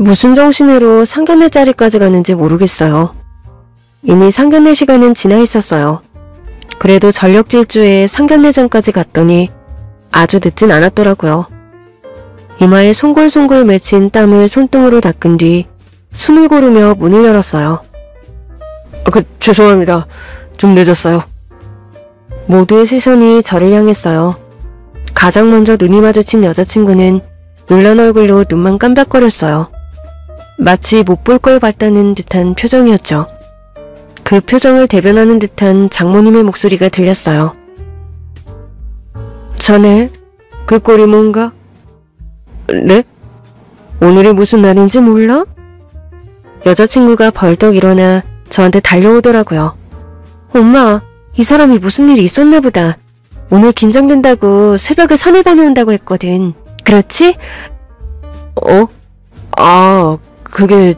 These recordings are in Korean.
무슨 정신으로 상견례 자리까지 가는지 모르겠어요. 이미 상견례 시간은 지나 있었어요. 그래도 전력 질주에 상견례장까지 갔더니 아주 늦진 않았더라고요. 이마에 송골송골 맺힌 땀을 손등으로 닦은 뒤 숨을 고르며 문을 열었어요. 죄송합니다. 좀 늦었어요. 모두의 시선이 저를 향했어요. 가장 먼저 눈이 마주친 여자친구는 놀란 얼굴로 눈만 깜박거렸어요. 마치 못 볼 걸 봤다는 듯한 표정이었죠. 그 표정을 대변하는 듯한 장모님의 목소리가 들렸어요. 자네, 그 꼴이 뭔가? 네? 오늘이 무슨 날인지 몰라? 여자친구가 벌떡 일어나 저한테 달려오더라고요. 엄마, 이 사람이 무슨 일이 있었나 보다. 오늘 긴장된다고 새벽에 산에 다녀온다고 했거든. 그렇지? 그게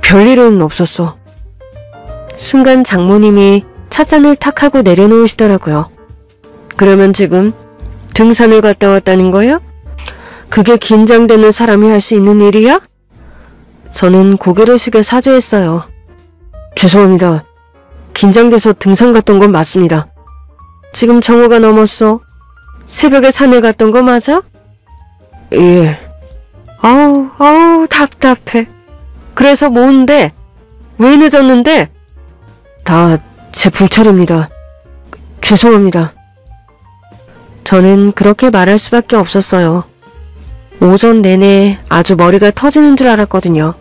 별일은 없었어. 순간 장모님이 찻잔을 탁 하고 내려놓으시더라고요. 그러면 지금 등산을 갔다 왔다는 거야? 그게 긴장되는 사람이 할 수 있는 일이야? 저는 고개를 숙여 사죄했어요. 죄송합니다. 긴장돼서 등산 갔던 건 맞습니다. 지금 정오가 넘었어. 새벽에 산에 갔던 거 맞아? 예. 아우 답답해. 그래서 뭔데? 왜 늦었는데? 다 제 불찰입니다. 죄송합니다. 저는 그렇게 말할 수밖에 없었어요. 오전 내내 아주 머리가 터지는 줄 알았거든요.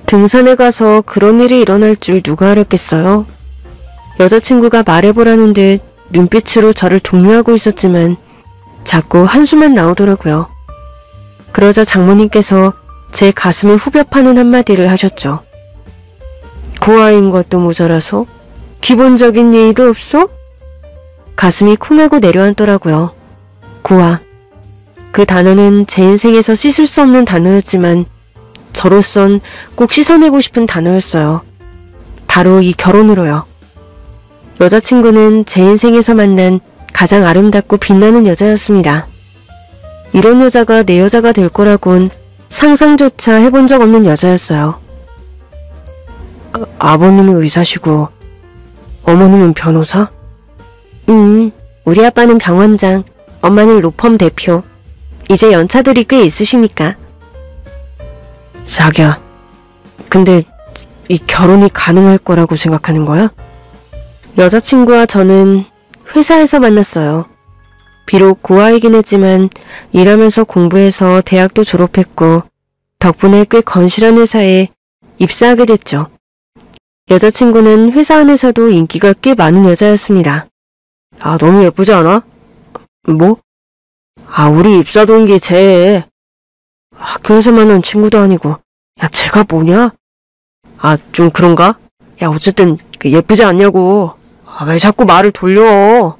등산에 가서 그런 일이 일어날 줄 누가 알았겠어요? 여자친구가 말해보라는 듯 눈빛으로 저를 독려하고 있었지만 자꾸 한숨만 나오더라고요. 그러자 장모님께서 제 가슴을 후벼 파는 한마디를 하셨죠. 고아인 것도 모자라서 기본적인 예의도 없어? 가슴이 쿵 하고 내려앉더라고요. 고아. 그 단어는 제 인생에서 씻을 수 없는 단어였지만 저로선 꼭 씻어내고 싶은 단어였어요. 바로 이 결혼으로요. 여자친구는 제 인생에서 만난 가장 아름답고 빛나는 여자였습니다. 이런 여자가 내 여자가 될 거라곤 상상조차 해본 적 없는 여자였어요. 아버님은 의사시고 어머님은 변호사? 우리 아빠는 병원장, 엄마는 로펌 대표. 이제 연차들이 꽤 있으시니까. 자기야, 근데 이 결혼이 가능할 거라고 생각하는 거야? 여자친구와 저는 회사에서 만났어요. 비록 고아이긴 했지만 일하면서 공부해서 대학도 졸업했고 덕분에 꽤 건실한 회사에 입사하게 됐죠. 여자친구는 회사 안에서도 인기가 꽤 많은 여자였습니다. 너무 예쁘지 않아? 뭐? 우리 입사 동기 쟤. 학교에서 만난 친구도 아니고. 야, 쟤가 뭐냐? 좀 그런가? 야, 어쨌든 예쁘지 않냐고. 왜 자꾸 말을 돌려?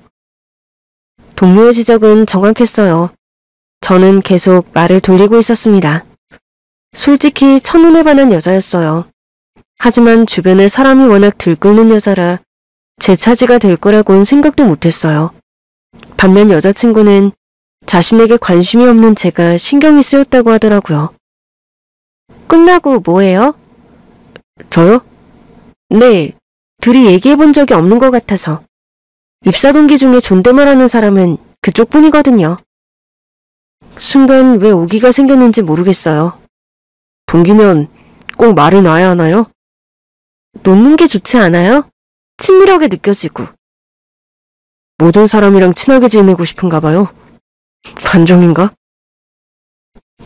동료의 지적은 정확했어요. 저는 계속 말을 돌리고 있었습니다. 솔직히 첫눈에 반한 여자였어요. 하지만 주변에 사람이 워낙 들끓는 여자라 제 차지가 될 거라고는 생각도 못했어요. 반면 여자친구는 자신에게 관심이 없는 제가 신경이 쓰였다고 하더라고요. 끝나고 뭐해요? 저요? 네, 둘이 얘기해본 적이 없는 것 같아서. 입사 동기 중에 존댓말하는 사람은 그쪽뿐이거든요. 순간 왜 오기가 생겼는지 모르겠어요. 동기면 꼭 말을 놔야 하나요? 놓는 게 좋지 않아요? 친밀하게 느껴지고. 모든 사람이랑 친하게 지내고 싶은가 봐요. 반종인가?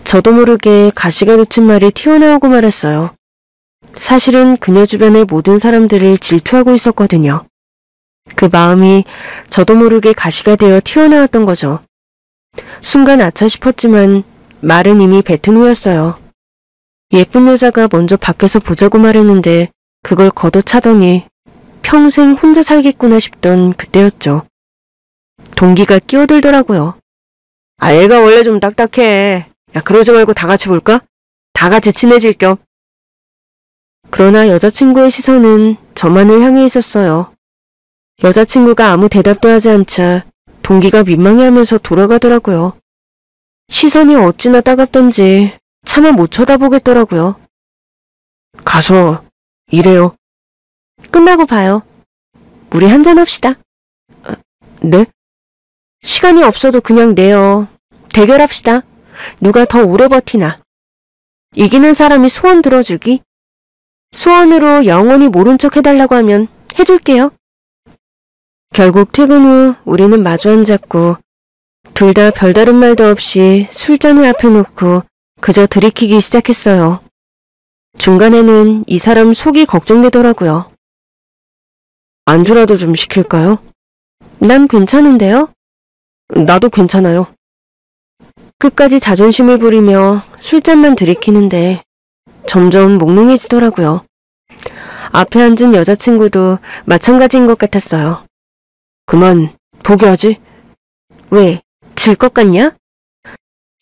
저도 모르게 가시가 돋친 말이 튀어나오고 말았어요. 사실은 그녀 주변의 모든 사람들을 질투하고 있었거든요. 그 마음이 저도 모르게 가시가 되어 튀어나왔던 거죠. 순간 아차 싶었지만 말은 이미 뱉은 후였어요. 예쁜 여자가 먼저 밖에서 보자고 말했는데 그걸 걷어차더니 평생 혼자 살겠구나 싶던 그때였죠. 동기가 끼어들더라고요. 얘가 원래 좀 딱딱해. 야, 그러지 말고 다 같이 볼까? 다 같이 친해질 겸. 그러나 여자친구의 시선은 저만을 향해 있었어요. 여자친구가 아무 대답도 하지 않자 동기가 민망해하면서 돌아가더라고요. 시선이 어찌나 따갑던지 차마 못 쳐다보겠더라고요. 가서 일해요. 끝나고 봐요. 우리 한잔합시다. 네? 시간이 없어도 그냥 내요. 대결합시다. 누가 더 오래 버티나. 이기는 사람이 소원 들어주기. 소원으로 영원히 모른 척 해달라고 하면 해줄게요. 결국 퇴근 후 우리는 마주 앉았고 둘 다 별다른 말도 없이 술잔을 앞에 놓고 그저 들이키기 시작했어요. 중간에는 이 사람 속이 걱정되더라고요. 안주라도 좀 시킬까요? 난 괜찮은데요? 나도 괜찮아요. 끝까지 자존심을 부리며 술잔만 들이키는데 점점 몽롱해지더라고요. 앞에 앉은 여자친구도 마찬가지인 것 같았어요. 그만 포기하지? 왜? 질 것 같냐?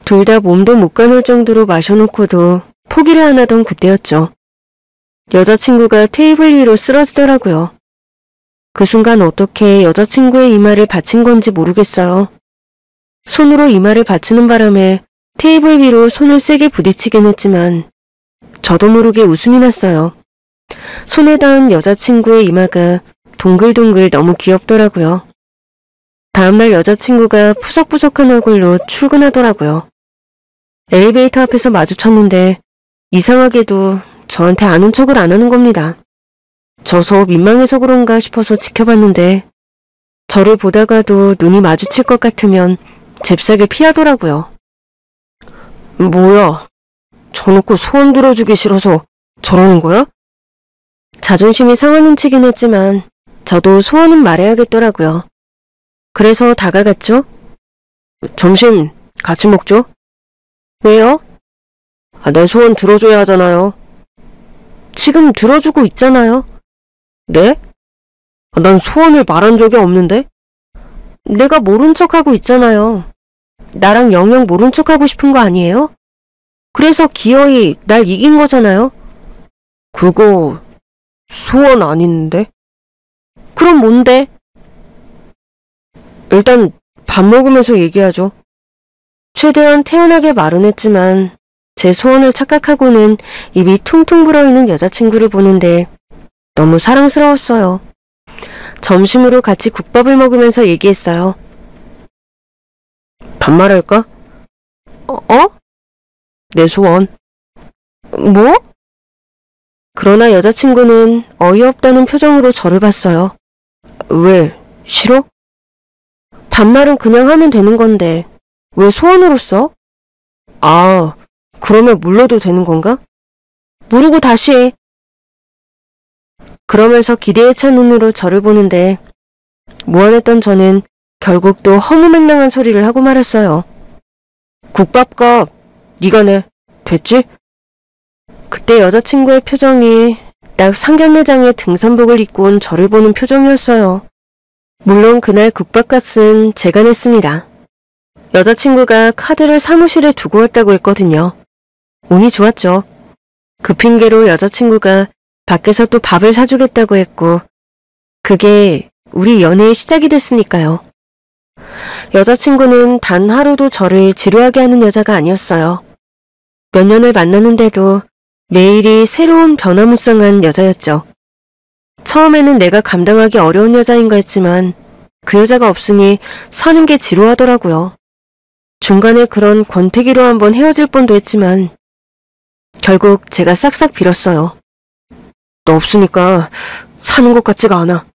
둘 다 몸도 못 가눌 정도로 마셔놓고도 포기를 안 하던 그때였죠. 여자친구가 테이블 위로 쓰러지더라고요. 그 순간 어떻게 여자친구의 이마를 받친 건지 모르겠어요. 손으로 이마를 받치는 바람에 테이블 위로 손을 세게 부딪히긴 했지만 저도 모르게 웃음이 났어요. 손에 닿은 여자친구의 이마가 동글동글 너무 귀엽더라고요. 다음날 여자친구가 푸석푸석한 얼굴로 출근하더라고요. 엘리베이터 앞에서 마주쳤는데 이상하게도 저한테 아는 척을 안 하는 겁니다. 져서 민망해서 그런가 싶어서 지켜봤는데 저를 보다가도 눈이 마주칠 것 같으면 잽싸게 피하더라고요. 뭐야? 저놓고 소원 들어주기 싫어서 저러는 거야? 자존심이 상하는 치긴 했지만 저도 소원은 말해야겠더라고요. 그래서 다가갔죠. 점심 같이 먹죠? 왜요? 내 소원 들어줘야 하잖아요. 지금 들어주고 있잖아요. 네? 난 소원을 말한 적이 없는데? 내가 모른 척하고 있잖아요. 나랑 영영 모른 척하고 싶은 거 아니에요? 그래서 기어이 날 이긴 거잖아요. 그거 소원 아닌데? 그럼 뭔데? 일단 밥 먹으면서 얘기하죠. 최대한 태연하게 말은 했지만 제 소원을 착각하고는 입이 퉁퉁 불어있는 여자친구를 보는데 너무 사랑스러웠어요. 점심으로 같이 국밥을 먹으면서 얘기했어요. 반말할까? 내 소원. 뭐? 그러나 여자친구는 어이없다는 표정으로 저를 봤어요. 왜? 싫어? 반말은 그냥 하면 되는 건데 왜 소원으로 써? 아, 그러면 물러도 되는 건가? 무르고 다시 해. 그러면서 기대에 찬 눈으로 저를 보는데 무안했던 저는 결국 또 허무맹랑한 소리를 하고 말았어요. 국밥값 네가 내. 됐지? 그때 여자친구의 표정이 딱 상견례장에 등산복을 입고 온 저를 보는 표정이었어요. 물론 그날 국밥값은 제가 냈습니다. 여자친구가 카드를 사무실에 두고 왔다고 했거든요. 운이 좋았죠. 그 핑계로 여자친구가 밖에서 또 밥을 사주겠다고 했고 그게 우리 연애의 시작이 됐으니까요. 여자친구는 단 하루도 저를 지루하게 하는 여자가 아니었어요. 몇 년을 만났는데도 매일이 새로운 변화무쌍한 여자였죠. 처음에는 내가 감당하기 어려운 여자인가 했지만 그 여자가 없으니 사는 게 지루하더라고요. 중간에 그런 권태기로 한번 헤어질 뻔도 했지만 결국 제가 싹싹 빌었어요. 너 없으니까 사는 것 같지가 않아.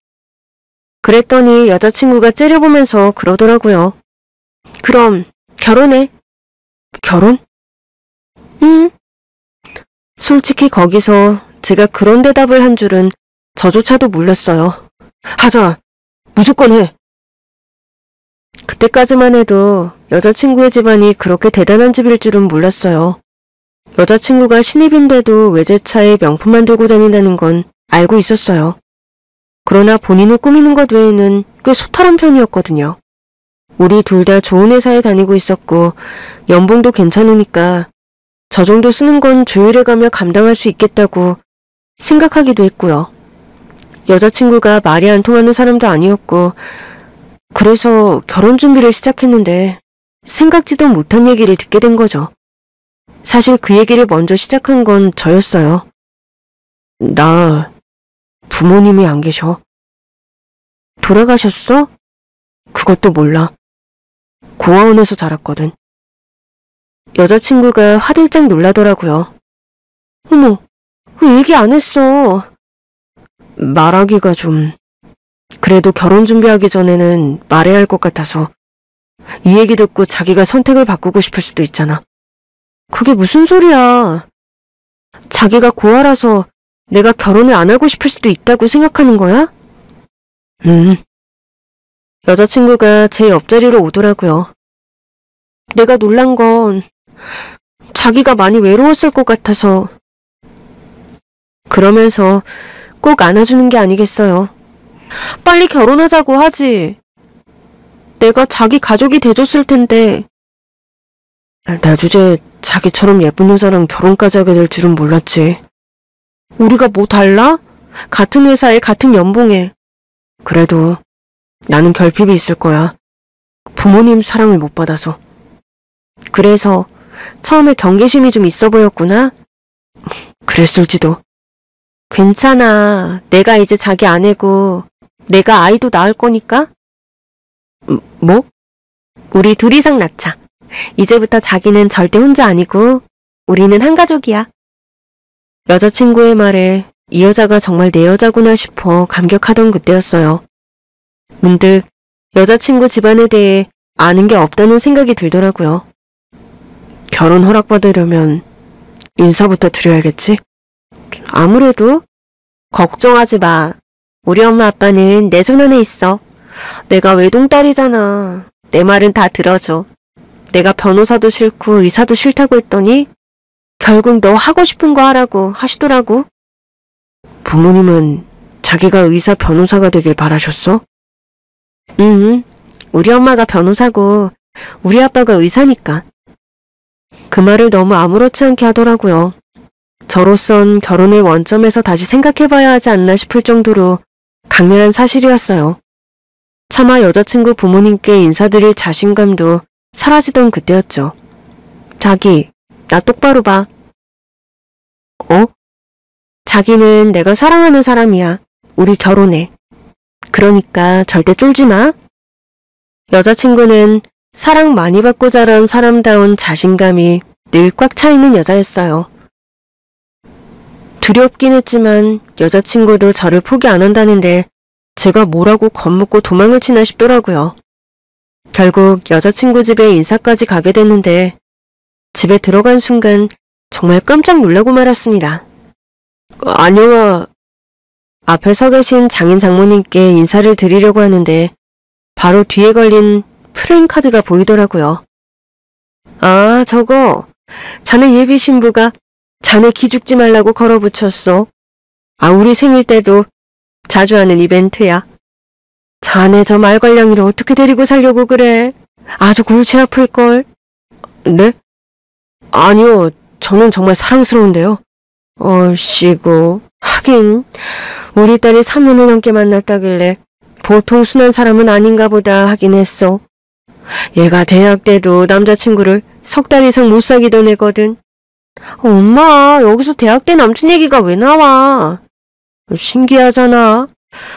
그랬더니 여자친구가 째려보면서 그러더라고요. 그럼 결혼해. 결혼? 응. 솔직히 거기서 제가 그런 대답을 한 줄은 저조차도 몰랐어요. 하자. 무조건 해. 그때까지만 해도 여자친구의 집안이 그렇게 대단한 집일 줄은 몰랐어요. 여자친구가 신입인데도 외제차에 명품만 들고 다닌다는 건 알고 있었어요. 그러나 본인을 꾸미는 것 외에는 꽤 소탈한 편이었거든요. 우리 둘 다 좋은 회사에 다니고 있었고 연봉도 괜찮으니까 저 정도 쓰는 건 조율해가며 감당할 수 있겠다고 생각하기도 했고요. 여자친구가 말이 안 통하는 사람도 아니었고 그래서 결혼 준비를 시작했는데 생각지도 못한 얘기를 듣게 된 거죠. 사실 그 얘기를 먼저 시작한 건 저였어요. 나 부모님이 안 계셔. 돌아가셨어? 그것도 몰라. 고아원에서 자랐거든. 여자친구가 화들짝 놀라더라고요. 어머, 왜 얘기 안 했어? 말하기가 좀... 그래도 결혼 준비하기 전에는 말해야 할 것 같아서. 이 얘기 듣고 자기가 선택을 바꾸고 싶을 수도 있잖아. 그게 무슨 소리야. 자기가 고아라서 내가 결혼을 안 하고 싶을 수도 있다고 생각하는 거야? 여자친구가 제 옆자리로 오더라고요. 내가 놀란 건 자기가 많이 외로웠을 것 같아서. 그러면서 꼭 안아주는 게 아니겠어요. 빨리 결혼하자고 하지. 내가 자기 가족이 돼줬을 텐데. 나 주제 자기처럼 예쁜 여자랑 결혼까지 하게 될 줄은 몰랐지. 우리가 뭐 달라? 같은 회사에 같은 연봉에. 그래도 나는 결핍이 있을 거야. 부모님 사랑을 못 받아서. 그래서 처음에 경계심이 좀 있어 보였구나? 그랬을지도. 괜찮아. 내가 이제 자기 아내고 내가 아이도 낳을 거니까? 뭐? 우리 둘 이상 낳자. 이제부터 자기는 절대 혼자 아니고 우리는 한 가족이야. 여자친구의 말에 이 여자가 정말 내 여자구나 싶어 감격하던 그때였어요. 문득 여자친구 집안에 대해 아는 게 없다는 생각이 들더라고요. 결혼 허락받으려면 인사부터 드려야겠지? 아무래도 걱정하지 마. 우리 엄마 아빠는 내 손 안에 있어. 내가 외동딸이잖아. 내 말은 다 들어줘. 내가 변호사도 싫고 의사도 싫다고 했더니 결국 너 하고 싶은 거 하라고 하시더라고. 부모님은 자기가 의사 변호사가 되길 바라셨어? 응. 우리 엄마가 변호사고 우리 아빠가 의사니까. 그 말을 너무 아무렇지 않게 하더라고요. 저로선 결혼을 원점에서 다시 생각해봐야 하지 않나 싶을 정도로 강렬한 사실이었어요. 차마 여자친구 부모님께 인사드릴 자신감도 사라지던 그때였죠. 자기, 나 똑바로 봐. 어? 자기는 내가 사랑하는 사람이야. 우리 결혼해. 그러니까 절대 쫄지 마. 여자친구는 사랑 많이 받고 자란 사람다운 자신감이 늘 꽉 차 있는 여자였어요. 두렵긴 했지만 여자친구도 저를 포기 안 한다는데 제가 뭐라고 겁먹고 도망을 치나 싶더라고요. 결국 여자친구 집에 인사까지 가게 됐는데 집에 들어간 순간 정말 깜짝 놀라고 말았습니다. 안녕하... 앞에 서 계신 장인 장모님께 인사를 드리려고 하는데 바로 뒤에 걸린 프레임카드가 보이더라고요. 아, 저거 자네 예비 신부가 자네 기죽지 말라고 걸어붙였어. 아, 우리 생일 때도 자주 하는 이벤트야. 자네 저 말괄량이를 어떻게 데리고 살려고 그래? 아주 골치 아플걸. 네? 아니요, 저는 정말 사랑스러운데요. 얼씨구, 하긴 우리 딸이 3년을 넘게 만났다길래 보통 순한 사람은 아닌가 보다 하긴 했어. 얘가 대학 때도 남자친구를 3달 이상 못 사귀던 애거든. 엄마, 여기서 대학 때 남친 얘기가 왜 나와? 신기하잖아.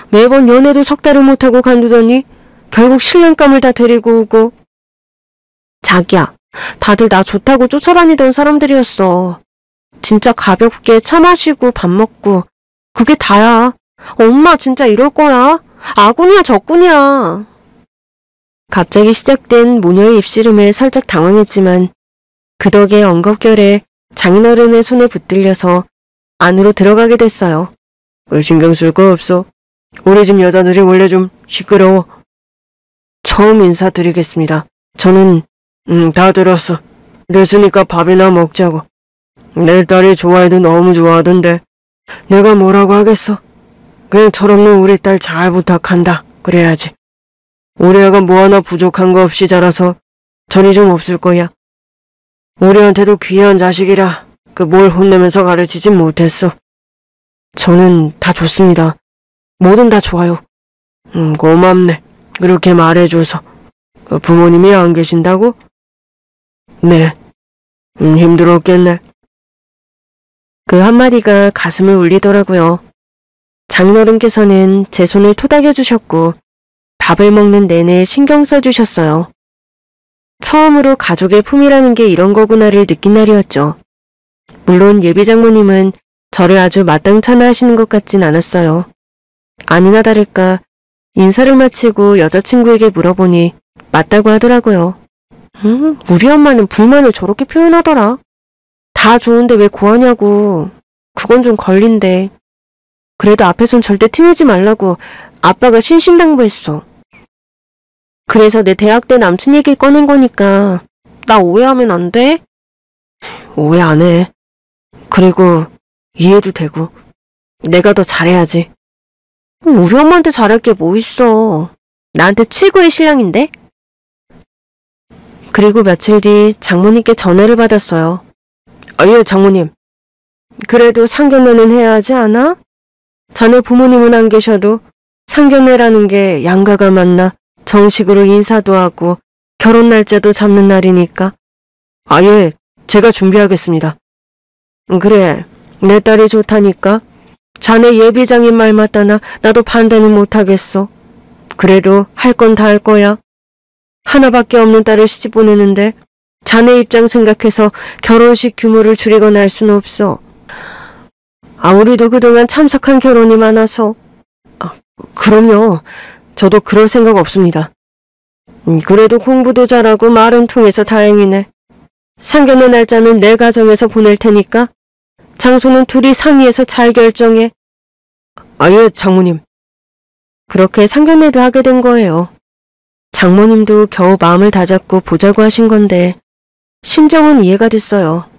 매번 연애도 3달을 못하고 간두더니 결국 신랑감을 다 데리고 오고. 자기야, 다들 나 좋다고 쫓아다니던 사람들이었어. 진짜 가볍게 차 마시고 밥 먹고 그게 다야. 엄마 진짜 이럴 거야? 아군이야 적군이야. 갑자기 시작된 모녀의 입씨름에 살짝 당황했지만 그 덕에 엉겁결에 장인어른의 손에 붙들려서 안으로 들어가게 됐어요. 왜 신경 쓸 거 없어? 우리 집 여자들이 원래 좀 시끄러워. 처음 인사드리겠습니다. 저는 다 들었어. 늦으니까 밥이나 먹자고. 내 딸이 좋아해도 너무 좋아하던데 내가 뭐라고 하겠어. 그냥 철없는 우리 딸 잘 부탁한다. 그래야지. 우리 애가 뭐 하나 부족한 거 없이 자라서 전이 좀 없을 거야. 우리한테도 귀한 자식이라 그 뭘 혼내면서 가르치진 못했어. 저는 다 좋습니다. 뭐든 다 좋아요. 고맙네. 그렇게 말해줘서. 부모님이 안 계신다고? 네. 힘들었겠네. 그 한마디가 가슴을 울리더라고요. 장인어른께서는 제 손을 토닥여 주셨고 밥을 먹는 내내 신경 써주셨어요. 처음으로 가족의 품이라는 게 이런 거구나를 느낀 날이었죠. 물론 예비 장모님은 저를 아주 마땅찮아 하시는 것 같진 않았어요. 아니나 다를까 인사를 마치고 여자친구에게 물어보니 맞다고 하더라고요. 우리 엄마는 불만을 저렇게 표현하더라. 다 좋은데 왜 고하냐고. 그건 좀 걸린데. 그래도 앞에선 절대 티내지 말라고 아빠가 신신당부했어. 그래서 내 대학 때 남친 얘기를 꺼낸 거니까 나 오해하면 안 돼? 오해 안 해. 그리고 이해도 되고 내가 더 잘해야지. 우리 엄마한테 잘할 게 뭐 있어. 나한테 최고의 신랑인데? 그리고 며칠 뒤 장모님께 전화를 받았어요. 예, 장모님. 그래도 상견례는 해야 하지 않아? 자네 부모님은 안 계셔도 상견례라는 게 양가가 만나 정식으로 인사도 하고 결혼 날짜도 잡는 날이니까. 예, 제가 준비하겠습니다. 그래, 내 딸이 좋다니까. 자네 예비장인 말 맞다나 나도 반대는 못하겠어. 그래도 할 건 다 할 거야. 하나밖에 없는 딸을 시집 보내는데 자네 입장 생각해서 결혼식 규모를 줄이거나 할 수는 없어. 우리도 그동안 참석한 결혼이 많아서. 그럼요. 저도 그럴 생각 없습니다. 그래도 공부도 잘하고 말은 통해서 다행이네. 상견례 날짜는 내 가정에서 보낼 테니까 장소는 둘이 상의해서 잘 결정해. 예, 장모님. 그렇게 상견례도 하게 된 거예요. 장모님도 겨우 마음을 다잡고 보자고 하신 건데 심정은 이해가 됐어요.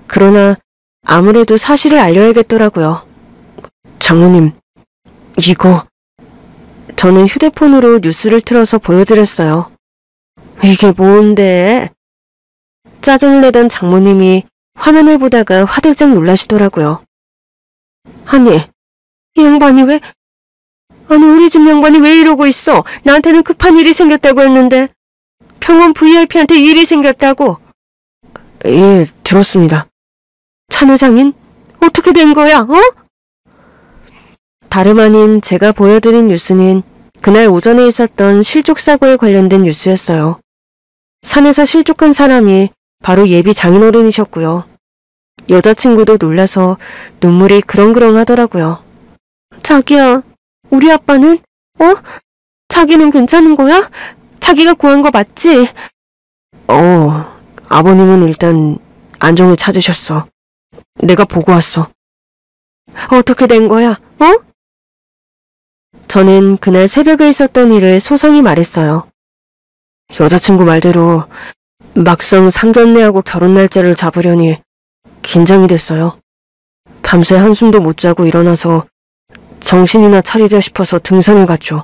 그러나 아무래도 사실을 알려야겠더라고요. 장모님, 이거... 저는 휴대폰으로 뉴스를 틀어서 보여드렸어요. 이게 뭔데? 짜증을 내던 장모님이 화면을 보다가 화들짝 놀라시더라고요. 아니, 이 양반이 왜... 아니 우리 집 양반이 왜 이러고 있어? 나한테는 급한 일이 생겼다고 했는데 병원 VIP한테 일이 생겼다고. 예, 들었습니다. 차내 장인? 어떻게 된 거야? 어? 다름 아닌 제가 보여드린 뉴스는 그날 오전에 있었던 실족사고에 관련된 뉴스였어요. 산에서 실족한 사람이 바로 예비 장인어른이셨고요. 여자친구도 놀라서 눈물이 그렁그렁 하더라고요. 자기야, 우리 아빠는? 자기는 괜찮은 거야? 자기가 구한 거 맞지? 아버님은 일단 안정을 찾으셨어. 내가 보고 왔어. 어떻게 된 거야? 저는 그날 새벽에 있었던 일을 소상히 말했어요. 여자친구 말대로 막상 상견례하고 결혼 날짜를 잡으려니 긴장이 됐어요. 밤새 한숨도 못 자고 일어나서 정신이나 차리자 싶어서 등산을 갔죠.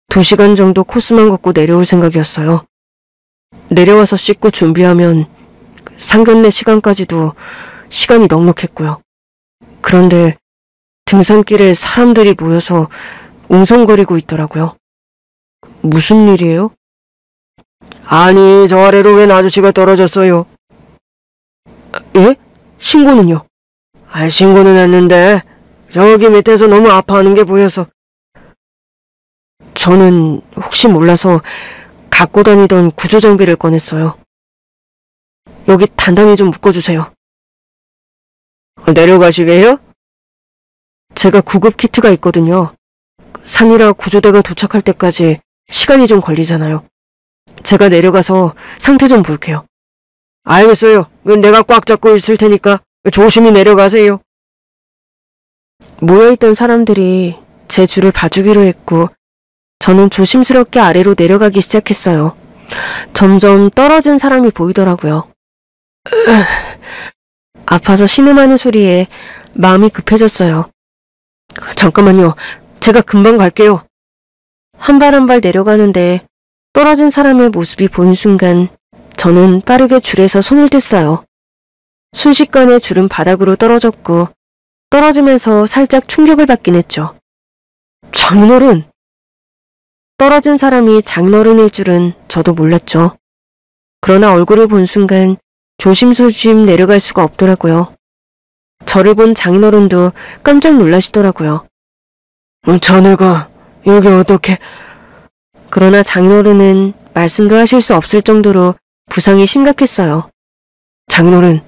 2시간 정도 코스만 걷고 내려올 생각이었어요. 내려와서 씻고 준비하면 상견례 시간까지도 시간이 넉넉했고요. 그런데 등산길에 사람들이 모여서 웅성거리고 있더라고요. 무슨 일이에요? 아니, 저 아래로 웬 아저씨가 떨어졌어요. 예? 신고는요? 신고는 했는데 저기 밑에서 너무 아파하는 게 보여서. 저는 혹시 몰라서 갖고 다니던 구조장비를 꺼냈어요. 여기 단단히 좀 묶어주세요. 내려가시게요? 제가 구급 키트가 있거든요. 산이라 구조대가 도착할 때까지 시간이 좀 걸리잖아요. 제가 내려가서 상태 좀 볼게요. 알겠어요. 내가 꽉 잡고 있을 테니까 조심히 내려가세요. 모여있던 사람들이 제 줄을 봐주기로 했고 저는 조심스럽게 아래로 내려가기 시작했어요. 점점 떨어진 사람이 보이더라고요. 아파서 신음하는 소리에 마음이 급해졌어요. 잠깐만요. 제가 금방 갈게요. 한 발 한 발 내려가는데 떨어진 사람의 모습이 보인 순간 저는 빠르게 줄에서 손을 뗐어요. 순식간에 줄은 바닥으로 떨어졌고 떨어지면서 살짝 충격을 받긴 했죠. 장인어른! 떨어진 사람이 장인어른일 줄은 저도 몰랐죠. 그러나 얼굴을 본 순간 조심조심 내려갈 수가 없더라고요. 저를 본 장인어른도 깜짝 놀라시더라고요. 자네가 여기 어떻게... 그러나 장인어른은 말씀도 하실 수 없을 정도로 부상이 심각했어요. 장인어른,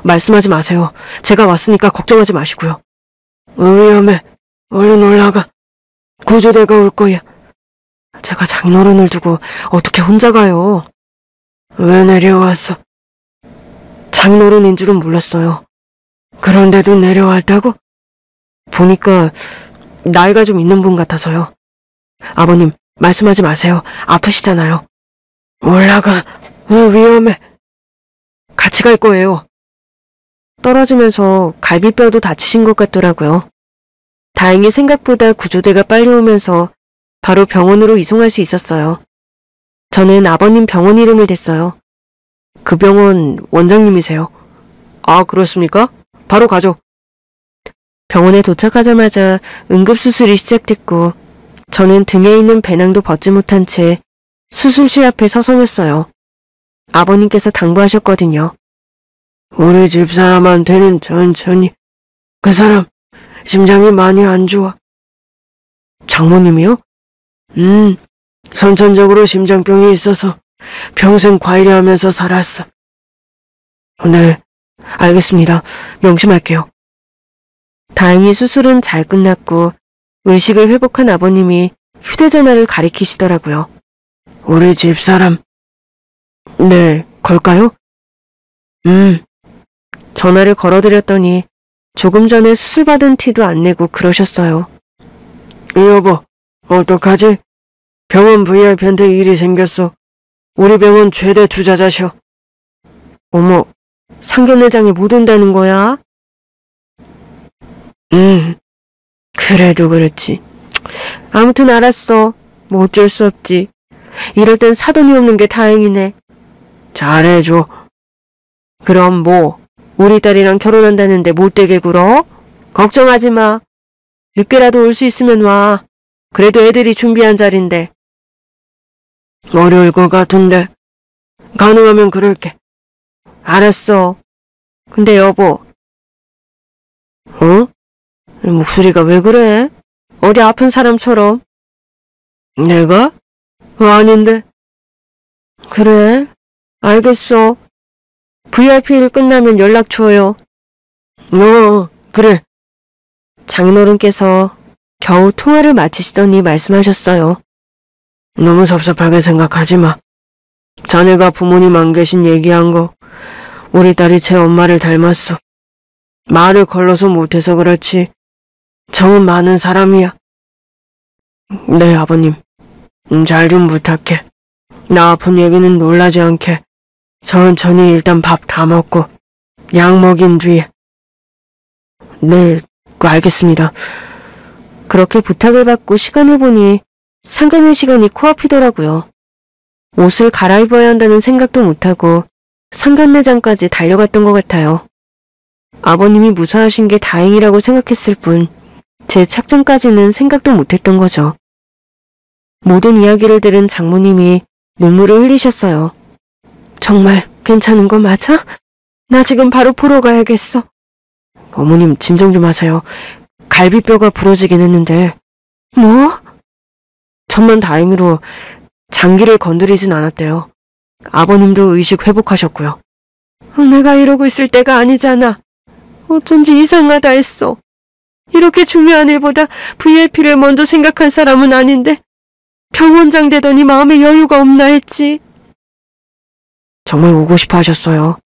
말씀하지 마세요. 제가 왔으니까 걱정하지 마시고요. 위험해. 얼른 올라가. 구조대가 올 거야. 제가 장인어른을 두고 어떻게 혼자 가요? 왜 내려왔어? 장인어른인 줄은 몰랐어요. 그런데도 내려왔다고? 보니까 나이가 좀 있는 분 같아서요. 아버님, 말씀하지 마세요. 아프시잖아요. 올라가. 위험해. 같이 갈 거예요. 떨어지면서 갈비뼈도 다치신 것 같더라고요. 다행히 생각보다 구조대가 빨리 오면서 바로 병원으로 이송할 수 있었어요. 저는 아버님 병원 이름을 댔어요. 그 병원 원장님이세요? 아, 그렇습니까? 바로 가죠. 병원에 도착하자마자 응급수술이 시작됐고 저는 등에 있는 배낭도 벗지 못한 채 수술실 앞에 서성였어요. 아버님께서 당부하셨거든요. 우리 집사람한테는 천천히. 그 사람 심장이 많이 안 좋아. 장모님이요? 선천적으로 심장병이 있어서 평생 관리하면서 살았어. 네, 알겠습니다. 명심할게요. 다행히 수술은 잘 끝났고 의식을 회복한 아버님이 휴대전화를 가리키시더라고요. 우리 집사람. 네, 걸까요? 전화를 걸어드렸더니 조금 전에 수술받은 티도 안 내고 그러셨어요. 여보, 어떡하지? 병원 VIP한테 일이 생겼어. 우리 병원 최대 투자자셔. 어머, 상견례장에 못 온다는 거야? 그래도 그렇지. 아무튼 알았어. 뭐 어쩔 수 없지. 이럴 땐 사돈이 없는 게 다행이네. 잘해줘. 그럼 뭐, 우리 딸이랑 결혼한다는데 못되게 굴어? 걱정하지 마. 늦게라도 올 수 있으면 와. 그래도 애들이 준비한 자리인데. 어려울 것 같은데. 가능하면 그럴게. 알았어. 근데 여보. 어? 목소리가 왜 그래? 어디 아픈 사람처럼. 내가? 아닌데. 그래? 알겠어. VIP 일 끝나면 연락 줘요. 그래. 장인어른께서 겨우 통화를 마치시더니 말씀하셨어요. 너무 섭섭하게 생각하지 마. 자네가 부모님 안 계신 얘기한 거 우리 딸이 제 엄마를 닮았어. 말을 걸러서 못해서 그렇지 정은 많은 사람이야. 네, 아버님. 잘 좀 부탁해. 나 아픈 얘기는 놀라지 않게 천천히 일단 밥 다 먹고 약 먹인 뒤에. 네, 알겠습니다. 그렇게 부탁을 받고 시간을 보니 상견례 시간이 코앞이더라고요. 옷을 갈아입어야 한다는 생각도 못하고 상견례장까지 달려갔던 것 같아요. 아버님이 무사하신 게 다행이라고 생각했을 뿐 제 착장까지는 생각도 못했던 거죠. 모든 이야기를 들은 장모님이 눈물을 흘리셨어요. 정말 괜찮은 거 맞아? 나 지금 바로 보러 가야겠어. 어머님 진정 좀 하세요. 갈비뼈가 부러지긴 했는데. 뭐? 천만 다행으로 장기를 건드리진 않았대요. 아버님도 의식 회복하셨고요. 내가 이러고 있을 때가 아니잖아. 어쩐지 이상하다 했어. 이렇게 중요한 일보다 VIP를 먼저 생각한 사람은 아닌데 병원장 되더니 마음에 여유가 없나 했지. 정말 오고 싶어 하셨어요.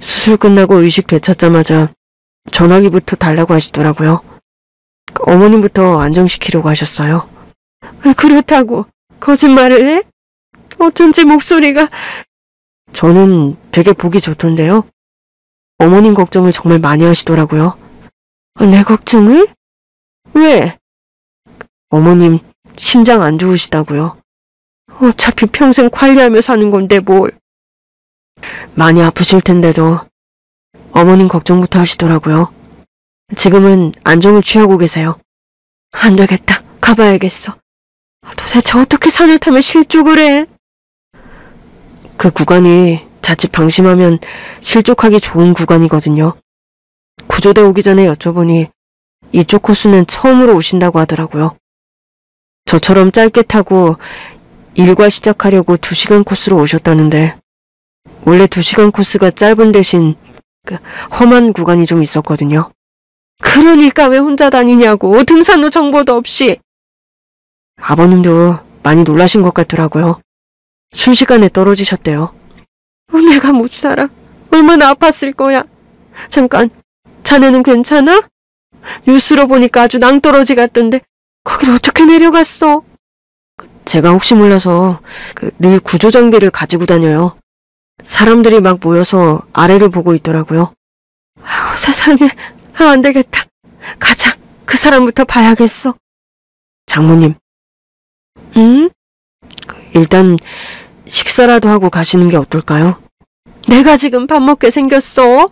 수술 끝나고 의식 되찾자마자 전화기부터 달라고 하시더라고요. 어머님부터 안정시키려고 하셨어요. 그렇다고 거짓말을 해? 어쩐지 목소리가... 저는 되게 보기 좋던데요. 어머님 걱정을 정말 많이 하시더라고요. 내 걱정을? 왜? 어머님 심장 안 좋으시다고요. 어차피 평생 관리하며 사는 건데 뭘. 많이 아프실 텐데도 어머님 걱정부터 하시더라고요. 지금은 안정을 취하고 계세요. 안 되겠다. 가봐야겠어. 도대체 어떻게 산을 타며 실족을 해? 그 구간이 자칫 방심하면 실족하기 좋은 구간이거든요. 구조대 오기 전에 여쭤보니 이쪽 코스는 처음으로 오신다고 하더라고요. 저처럼 짧게 타고 일과 시작하려고 2시간 코스로 오셨다는데 원래 2시간 코스가 짧은 대신 험한 구간이 좀 있었거든요. 그러니까 왜 혼자 다니냐고. 등산로 정보도 없이. 아버님도 많이 놀라신 것 같더라고요. 순식간에 떨어지셨대요. 내가 못 살아. 얼마나 아팠을 거야. 잠깐, 자네는 괜찮아? 뉴스로 보니까 아주 낭떠러지 같던데 거길 어떻게 내려갔어? 제가 혹시 몰라서 늘 구조 장비를 가지고 다녀요. 사람들이 막 모여서 아래를 보고 있더라고요. 세상에, 안 되겠다. 가자. 그 사람부터 봐야겠어. 장모님. 응? 일단 식사라도 하고 가시는 게 어떨까요? 내가 지금 밥 먹게 생겼어.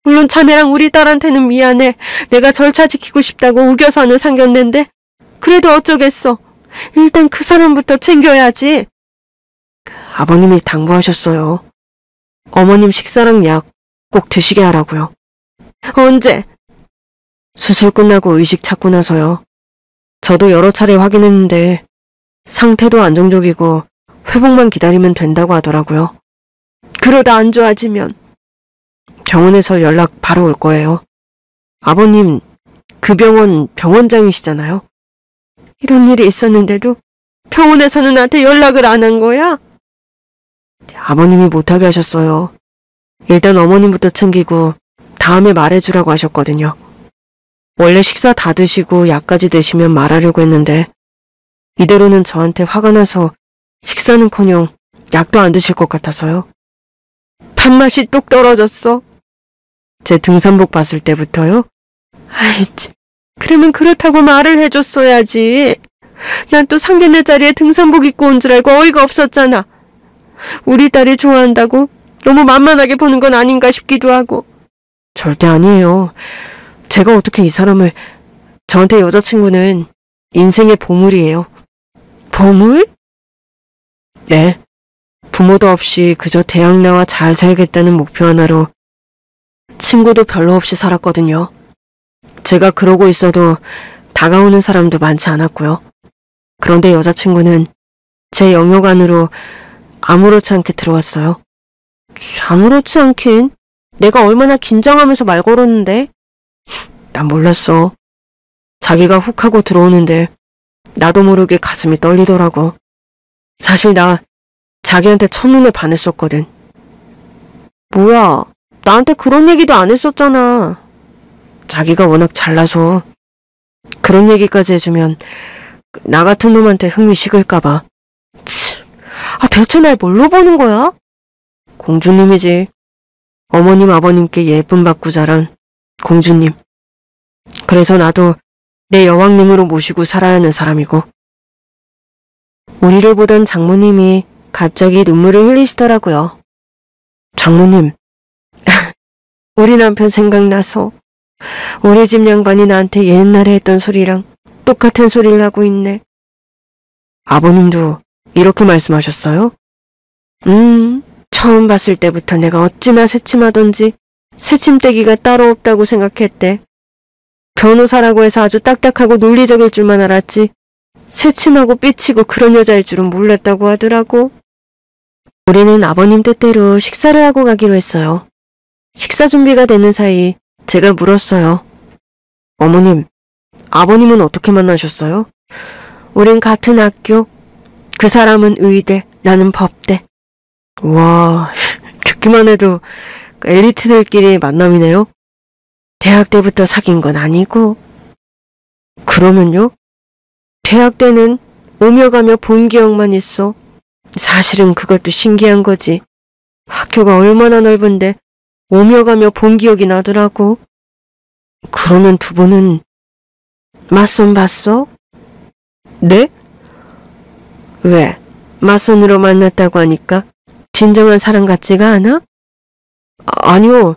물론 자네랑 우리 딸한테는 미안해. 내가 절차 지키고 싶다고 우겨서 하는 상견례인데 그래도 어쩌겠어. 일단 그 사람부터 챙겨야지. 아버님이 당부하셨어요. 어머님 식사랑 약 꼭 드시게 하라고요. 언제? 수술 끝나고 의식 찾고 나서요. 저도 여러 차례 확인했는데 상태도 안정적이고 회복만 기다리면 된다고 하더라고요. 그러다 안 좋아지면 병원에서 연락 바로 올 거예요. 아버님 그 병원 병원장이시잖아요. 이런 일이 있었는데도 병원에서는 나한테 연락을 안 한 거야? 아버님이 못하게 하셨어요. 일단 어머님부터 챙기고 다음에 말해주라고 하셨거든요. 원래 식사 다 드시고 약까지 드시면 말하려고 했는데 이대로는 저한테 화가 나서 식사는커녕 약도 안 드실 것 같아서요. 밥맛이 뚝 떨어졌어. 제 등산복 봤을 때부터요. 아이 참, 그러면 그렇다고 말을 해줬어야지. 난 또 상견례 자리에 등산복 입고 온 줄 알고 어이가 없었잖아. 우리 딸이 좋아한다고 너무 만만하게 보는 건 아닌가 싶기도 하고. 절대 아니에요. 제가 어떻게 이 사람을... 저한테 여자친구는 인생의 보물이에요. 보물? 네. 부모도 없이 그저 대학 나와 잘 살겠다는 목표 하나로 친구도 별로 없이 살았거든요. 제가 그러고 있어도 다가오는 사람도 많지 않았고요. 그런데 여자친구는 제 영역 안으로 아무렇지 않게 들어왔어요. 아무렇지 않긴. 내가 얼마나 긴장하면서 말 걸었는데. 난 몰랐어. 자기가 훅 하고 들어오는데 나도 모르게 가슴이 떨리더라고. 사실 나 자기한테 첫눈에 반했었거든. 뭐야, 나한테 그런 얘기도 안 했었잖아. 자기가 워낙 잘나서 그런 얘기까지 해주면 나 같은 놈한테 흥미 식을까봐. 대체 날 뭘로 보는 거야? 공주님이지. 어머님 아버님께 예쁨 받고 자란 공주님. 그래서 나도 내 여왕님으로 모시고 살아야 하는 사람이고. 우리를 보던 장모님이 갑자기 눈물을 흘리시더라고요. 장모님, 우리 남편 생각나서 우리 집 양반이 나한테 옛날에 했던 소리랑 똑같은 소리를 하고 있네. 아버님도 이렇게 말씀하셨어요? 처음 봤을 때부터 내가 어찌나 새침하던지 새침대기가 따로 없다고 생각했대. 변호사라고 해서 아주 딱딱하고 논리적일 줄만 알았지 새침하고 삐치고 그런 여자일 줄은 몰랐다고 하더라고. 우리는 아버님 뜻대로 식사를 하고 가기로 했어요. 식사 준비가 되는 사이 제가 물었어요. 어머님, 아버님은 어떻게 만나셨어요? 우린 같은 학교. 그 사람은 의대, 나는 법대. 와, 듣기만 해도 엘리트들끼리 만남이네요. 대학 때부터 사귄 건 아니고. 그러면요? 대학 때는 오며 가며 본 기억만 있어. 사실은 그것도 신기한 거지. 학교가 얼마나 넓은데 오며 가며 본 기억이 나더라고. 그러면 두 분은 맞선 봤어? 네? 왜? 맞선으로 만났다고 하니까 진정한 사람 같지가 않아? 아니요.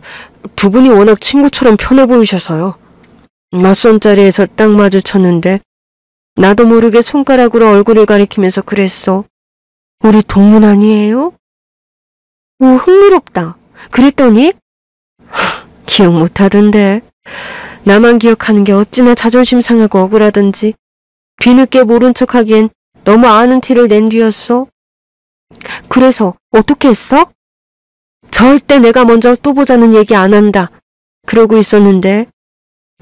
두 분이 워낙 친구처럼 편해 보이셔서요. 맞선 자리에서 딱 마주쳤는데 나도 모르게 손가락으로 얼굴을 가리키면서 그랬어. 우리 동문 아니에요? 오, 흥미롭다. 그랬더니? 기억 못하던데. 나만 기억하는 게 어찌나 자존심 상하고 억울하던지. 뒤늦게 모른 척하기엔 너무 아는 티를 낸 뒤였어. 그래서 어떻게 했어? 절대 내가 먼저 또 보자는 얘기 안 한다. 그러고 있었는데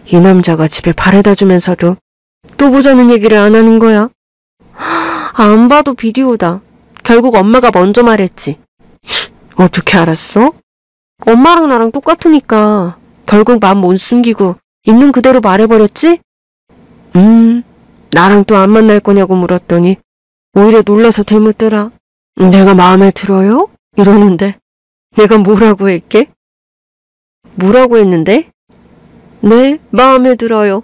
이 남자가 집에 바래다 주면서도 또 보자는 얘기를 안 하는 거야. 안 봐도 비디오다. 결국 엄마가 먼저 말했지. 어떻게 알았어? 엄마랑 나랑 똑같으니까 결국 맘 못 숨기고 있는 그대로 말해버렸지? 나랑 또 안 만날 거냐고 물었더니 오히려 놀라서 되묻더라. 내가 마음에 들어요? 이러는데 내가 뭐라고 했게? 뭐라고 했는데? 네, 마음에 들어요.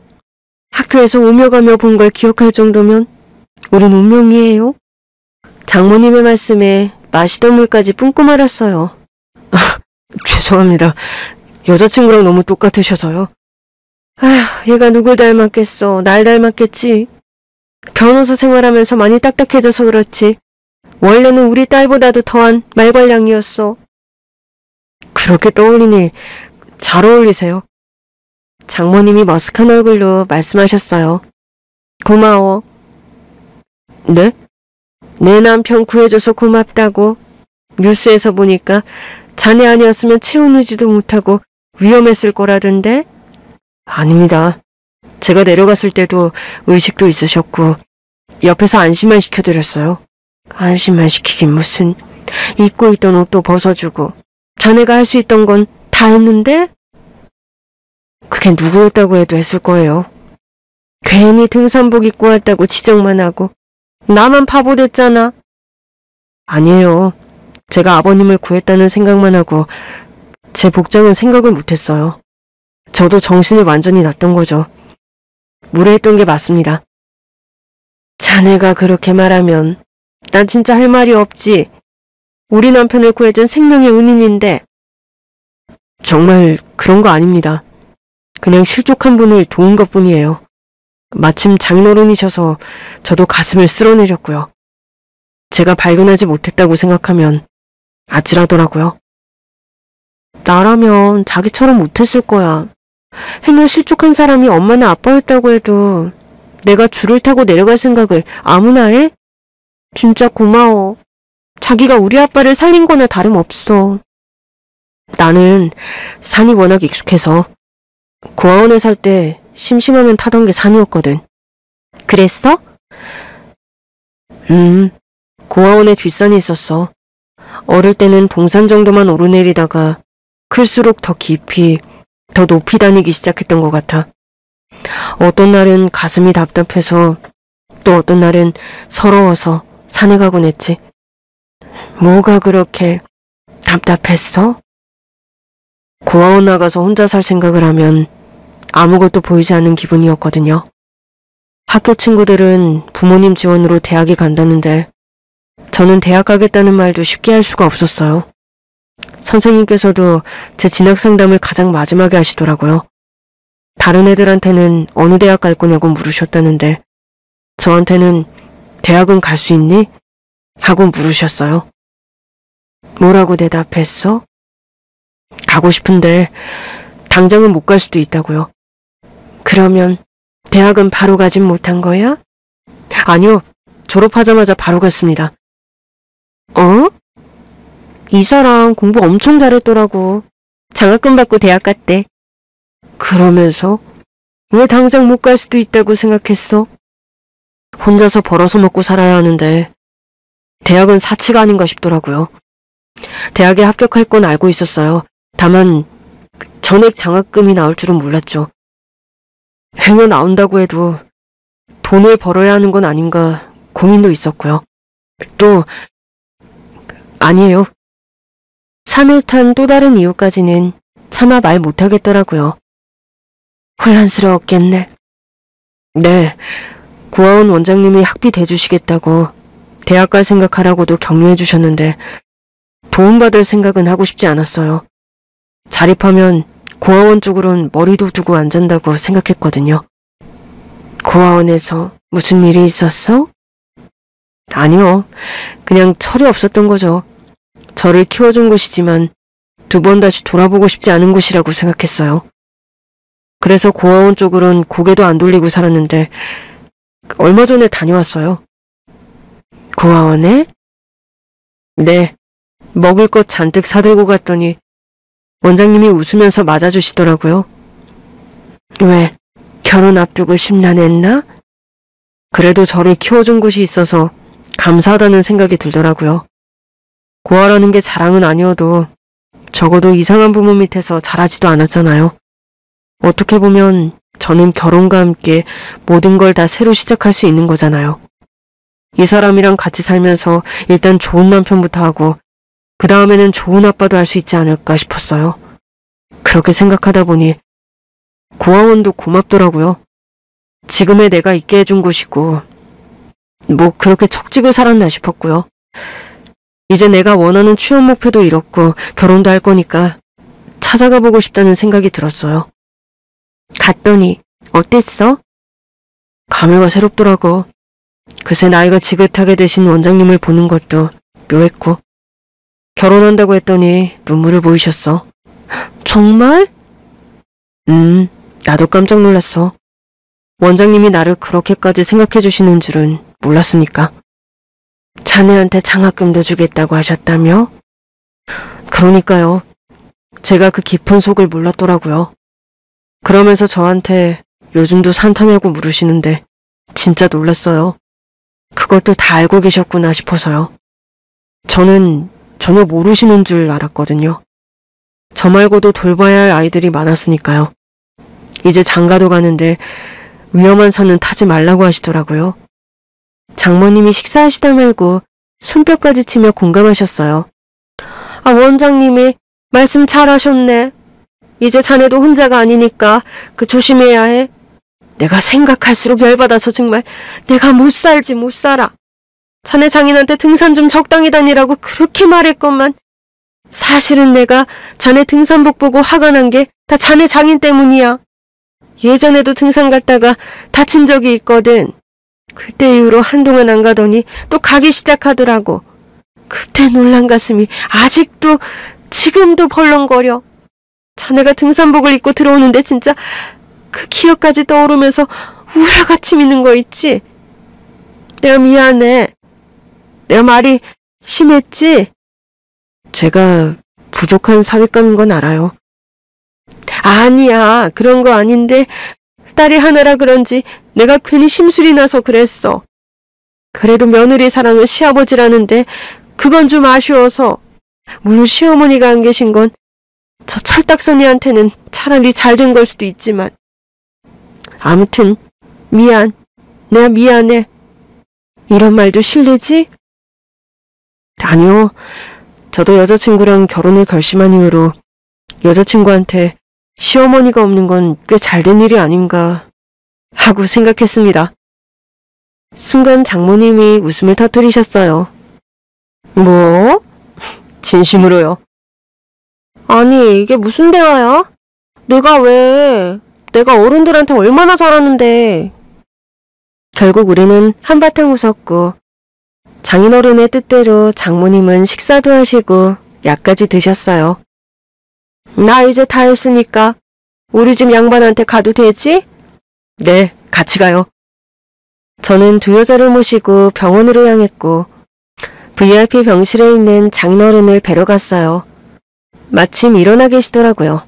학교에서 오며 가며 본 걸 기억할 정도면 우린 운명이에요. 장모님의 말씀에 마시던 물까지 뿜고 말았어요. 죄송합니다. 여자친구랑 너무 똑같으셔서요. 아휴, 얘가 누굴 닮았겠어. 날 닮았겠지. 변호사 생활하면서 많이 딱딱해져서 그렇지. 원래는 우리 딸보다도 더한 말괄량이었어. 그렇게 떠올리니 잘 어울리세요. 장모님이 머쓱한 얼굴로 말씀하셨어요. 고마워. 네? 내 남편 구해줘서 고맙다고. 뉴스에서 보니까 자네 아니었으면 채워누지도 못하고 위험했을 거라던데? 아닙니다. 제가 내려갔을 때도 의식도 있으셨고 옆에서 안심만 시켜드렸어요. 안심만 시키긴 무슨. 입고 있던 옷도 벗어주고 자네가 할 수 있던 건 다 했는데? 그게 누구였다고 해도 했을 거예요. 괜히 등산복 입고 왔다고 지적만 하고 나만 바보 됐잖아. 아니에요. 제가 아버님을 구했다는 생각만 하고 제 복장은 생각을 못했어요. 저도 정신이 완전히 났던 거죠. 무례했던 게 맞습니다. 자네가 그렇게 말하면 난 진짜 할 말이 없지. 우리 남편을 구해준 생명의 은인인데. 정말 그런 거 아닙니다. 그냥 실족한 분을 도운 것뿐이에요. 마침 장인어른이셔서 저도 가슴을 쓸어내렸고요. 제가 발견하지 못했다고 생각하면 아찔하더라고요. 나라면 자기처럼 못했을 거야. 행여 실족한 사람이 엄마나 아빠였다고 해도 내가 줄을 타고 내려갈 생각을 아무나 해? 진짜 고마워. 자기가 우리 아빠를 살린 거나 다름없어. 나는 산이 워낙 익숙해서 고아원에 살 때 심심하면 타던 게 산이었거든. 그랬어? 고아원에 뒷산이 있었어. 어릴 때는 동산 정도만 오르내리다가 클수록 더 깊이, 더 높이 다니기 시작했던 것 같아. 어떤 날은 가슴이 답답해서 또 어떤 날은 서러워서 산에 가곤 했지. 뭐가 그렇게 답답했어? 고아원 나가서 혼자 살 생각을 하면 아무것도 보이지 않는 기분이었거든요. 학교 친구들은 부모님 지원으로 대학에 간다는데 저는 대학 가겠다는 말도 쉽게 할 수가 없었어요. 선생님께서도 제 진학 상담을 가장 마지막에 하시더라고요. 다른 애들한테는 어느 대학 갈 거냐고 물으셨다는데 저한테는 대학은 갈 수 있니? 하고 물으셨어요. 뭐라고 대답했어? 가고 싶은데 당장은 못 갈 수도 있다고요. 그러면 대학은 바로 가진 못한 거야? 아니요. 졸업하자마자 바로 갔습니다. 어? 이 사람 공부 엄청 잘했더라고. 장학금 받고 대학 갔대. 그러면서 왜 당장 못 갈 수도 있다고 생각했어? 혼자서 벌어서 먹고 살아야 하는데 대학은 사치가 아닌가 싶더라고요. 대학에 합격할 건 알고 있었어요. 다만 전액 장학금이 나올 줄은 몰랐죠. 행여 나온다고 해도 돈을 벌어야 하는 건 아닌가 고민도 있었고요. 또 아니에요. 3일 탄 또 다른 이유까지는 차마 말 못하겠더라고요. 혼란스러웠겠네. 네, 고아원 원장님이 학비 대주시겠다고 대학 갈 생각하라고도 격려해 주셨는데 도움받을 생각은 하고 싶지 않았어요. 자립하면 고아원 쪽으론 머리도 두고 안 잔다고 생각했거든요. 고아원에서 무슨 일이 있었어? 아니요. 그냥 철이 없었던 거죠. 저를 키워준 곳이지만 두 번 다시 돌아보고 싶지 않은 곳이라고 생각했어요. 그래서 고아원 쪽으론 고개도 안 돌리고 살았는데 얼마 전에 다녀왔어요. 고아원에? 네, 먹을 것 잔뜩 사들고 갔더니 원장님이 웃으면서 맞아주시더라고요. 왜? 결혼 앞두고 심란했나? 그래도 저를 키워준 곳이 있어서 감사하다는 생각이 들더라고요. 고아라는 게 자랑은 아니어도 적어도 이상한 부모 밑에서 자라지도 않았잖아요. 어떻게 보면 저는 결혼과 함께 모든 걸 다 새로 시작할 수 있는 거잖아요. 이 사람이랑 같이 살면서 일단 좋은 남편부터 하고 그 다음에는 좋은 아빠도 할 수 있지 않을까 싶었어요. 그렇게 생각하다 보니 고아원도 고맙더라고요. 지금의 내가 있게 해준 곳이고 뭐 그렇게 척지고 살았나 싶었고요. 이제 내가 원하는 취업 목표도 이뤘고 결혼도 할 거니까 찾아가 보고 싶다는 생각이 들었어요. 갔더니 어땠어? 감회가 새롭더라고. 그새 나이가 지긋하게 되신 원장님을 보는 것도 묘했고 결혼한다고 했더니 눈물을 보이셨어. 정말? 나도 깜짝 놀랐어. 원장님이 나를 그렇게까지 생각해 주시는 줄은 몰랐으니까. 자네한테 장학금도 주겠다고 하셨다며? 그러니까요. 제가 그 깊은 속을 몰랐더라고요. 그러면서 저한테 요즘도 산타냐고 물으시는데 진짜 놀랐어요. 그것도 다 알고 계셨구나 싶어서요. 저는 전혀 모르시는 줄 알았거든요. 저 말고도 돌봐야 할 아이들이 많았으니까요. 이제 장가도 가는데 위험한 산은 타지 말라고 하시더라고요. 장모님이 식사하시다 말고 손뼉까지 치며 공감하셨어요. 아, 원장님이 말씀 잘하셨네. 이제 자네도 혼자가 아니니까 조심해야 해. 내가 생각할수록 열받아서 정말 내가 못 살지 못 살아. 자네 장인한테 등산 좀 적당히 다니라고 그렇게 말했건만 사실은 내가 자네 등산복 보고 화가 난 게 다 자네 장인 때문이야. 예전에도 등산 갔다가 다친 적이 있거든. 그때 이후로 한동안 안 가더니 또 가기 시작하더라고. 그때 놀란 가슴이 아직도 지금도 벌렁거려. 자네가 등산복을 입고 들어오는데 진짜 그 기억까지 떠오르면서 우라같이 미는 거 있지? 내가 미안해. 내가 말이 심했지? 제가 부족한 사윗감인 건 알아요. 아니야. 그런 거 아닌데 딸이 하나라 그런지 내가 괜히 심술이 나서 그랬어. 그래도 며느리 사랑은 시아버지라는데 그건 좀 아쉬워서. 물론 시어머니가 안 계신 건 저 철딱서니한테는 차라리 잘 된 걸 수도 있지만 아무튼 미안. 내가 미안해. 이런 말도 실례지? 아니요. 저도 여자친구랑 결혼을 결심한 이후로 여자친구한테 시어머니가 없는 건 꽤 잘된 일이 아닌가 하고 생각했습니다. 순간 장모님이 웃음을 터뜨리셨어요. 뭐? 진심으로요. 아니, 이게 무슨 대화야? 내가 어른들한테 얼마나 잘하는데. 결국 우리는 한바탕 웃었고 장인어른의 뜻대로 장모님은 식사도 하시고 약까지 드셨어요. 나 이제 다 했으니까 우리 집 양반한테 가도 되지? 네, 같이 가요. 저는 두 여자를 모시고 병원으로 향했고 VIP 병실에 있는 장인어른을 뵈러 갔어요. 마침 일어나 계시더라고요.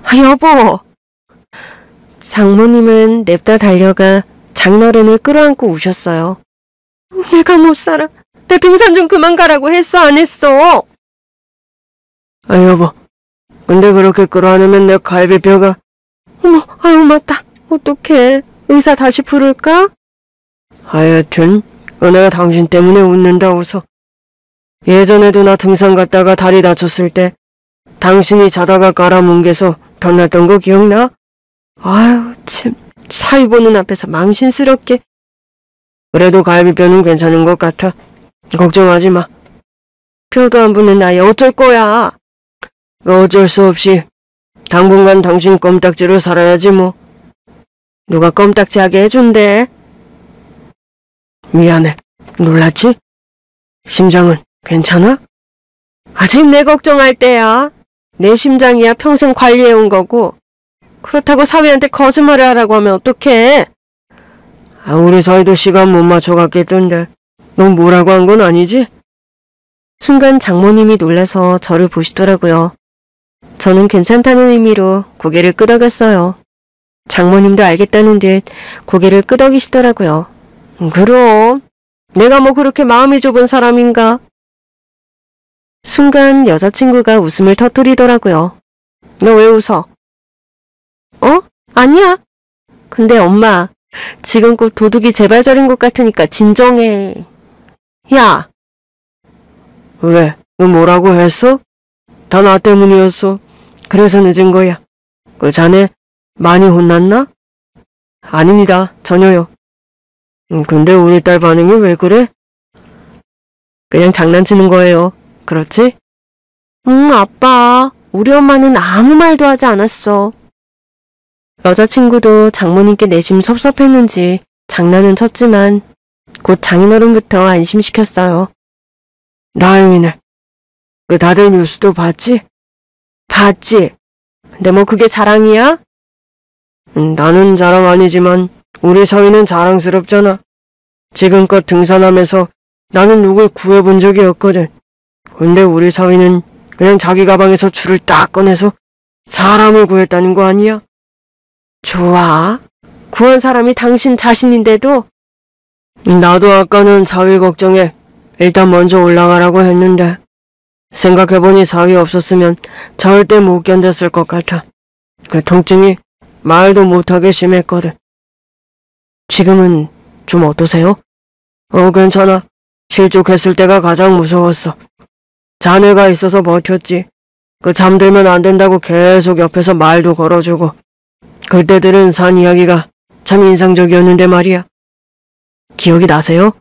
아, 여보! 장모님은 냅다 달려가 장인어른을 끌어안고 우셨어요. 내가 못 살아. 내 등산 좀 그만 가라고 했어, 안 했어? 아, 여보. 근데 그렇게 끌어안으면 내 갈비뼈가. 어머, 아유, 맞다. 어떡해. 의사 다시 부를까? 하여튼 은혜가 당신 때문에 웃는다 웃어. 예전에도 나 등산 갔다가 다리 다쳤을 때 당신이 자다가 깔아뭉개서 덧났던 거 기억나? 아유, 참. 사위 보는 앞에서 망신스럽게. 그래도 갈비뼈는 괜찮은 것 같아. 걱정하지 마. 뼈도 안 붙는 나이 어쩔 거야. 어쩔 수 없이 당분간 당신 껌딱지로 살아야지 뭐. 누가 껌딱지하게 해준대. 미안해. 놀랐지? 심장은 괜찮아? 아직 내 걱정할 때야. 내 심장이야 평생 관리해온 거고. 그렇다고 사위한테 거짓말을 하라고 하면 어떡해? 우리 사이도 시간 못 맞춰갔겠던데. 넌 뭐라고 한 건 아니지? 순간 장모님이 놀라서 저를 보시더라고요. 저는 괜찮다는 의미로 고개를 끄덕였어요. 장모님도 알겠다는 듯 고개를 끄덕이시더라고요. 그럼 내가 뭐 그렇게 마음이 좁은 사람인가? 순간 여자친구가 웃음을 터뜨리더라고요. 너 왜 웃어? 아니야. 근데 엄마, 지금 곧 도둑이 재발 저린 것 같으니까 진정해. 야! 왜? 너 뭐라고 했어? 다 나 때문이었어. 그래서 늦은 거야. 그 자네 많이 혼났나? 아닙니다. 전혀요. 근데 우리 딸 반응이 왜 그래? 그냥 장난치는 거예요. 그렇지? 아빠. 우리 엄마는 아무 말도 하지 않았어. 여자친구도 장모님께 내심 섭섭했는지 장난은 쳤지만 곧 장인어른부터 안심시켰어요. 다행이네. 그 다들 뉴스도 봤지? 봤지. 근데 뭐 그게 자랑이야? 나는 자랑 아니지만 우리 사위는 자랑스럽잖아. 지금껏 등산하면서 나는 누굴 구해본 적이 없거든. 근데 우리 사위는 그냥 자기 가방에서 줄을 딱 꺼내서 사람을 구했다는 거 아니야? 좋아. 구한 사람이 당신 자신인데도? 나도 아까는 사위 걱정에 일단 먼저 올라가라고 했는데 생각해보니 사위 없었으면 절대 못 견뎠을 것 같아. 그 통증이 말도 못하게 심했거든. 지금은 좀 어떠세요? 괜찮아. 실족했을 때가 가장 무서웠어. 자네가 있어서 버텼지. 그 잠들면 안 된다고 계속 옆에서 말도 걸어주고. 그때 들은 산 이야기가 참 인상적이었는데 말이야. 기억이 나세요?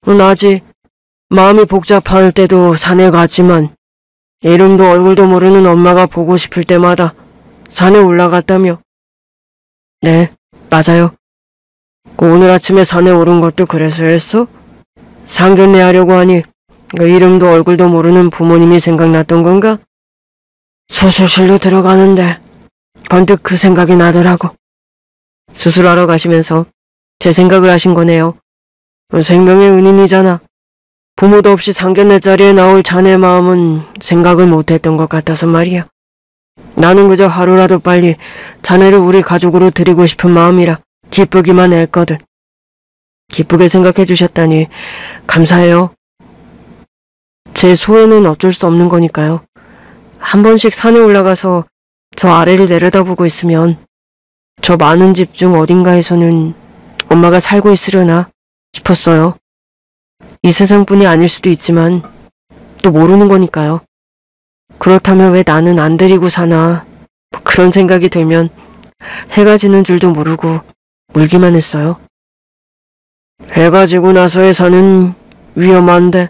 나지. 마음이 복잡할 때도 산에 갔지만 이름도 얼굴도 모르는 엄마가 보고 싶을 때마다 산에 올라갔다며. 네, 맞아요. 오늘 아침에 산에 오른 것도 그래서 했어? 상견례 하려고 하니 그 이름도 얼굴도 모르는 부모님이 생각났던 건가? 수술실로 들어가는데 번뜩 그 생각이 나더라고. 수술하러 가시면서 제 생각을 하신 거네요. 생명의 은인이잖아. 부모도 없이 상견례 자리에 나올 자네 마음은 생각을 못했던 것 같아서 말이야. 나는 그저 하루라도 빨리 자네를 우리 가족으로 드리고 싶은 마음이라 기쁘기만 했거든. 기쁘게 생각해 주셨다니 감사해요. 제 소원은 어쩔 수 없는 거니까요. 한 번씩 산에 올라가서 저 아래를 내려다보고 있으면 저 많은 집 중 어딘가에서는 엄마가 살고 있으려나 싶었어요. 이 세상뿐이 아닐 수도 있지만 또 모르는 거니까요. 그렇다면 왜 나는 안 데리고 사나 그런 생각이 들면 해가 지는 줄도 모르고 울기만 했어요. 해가 지고 나서의 산은 위험한데.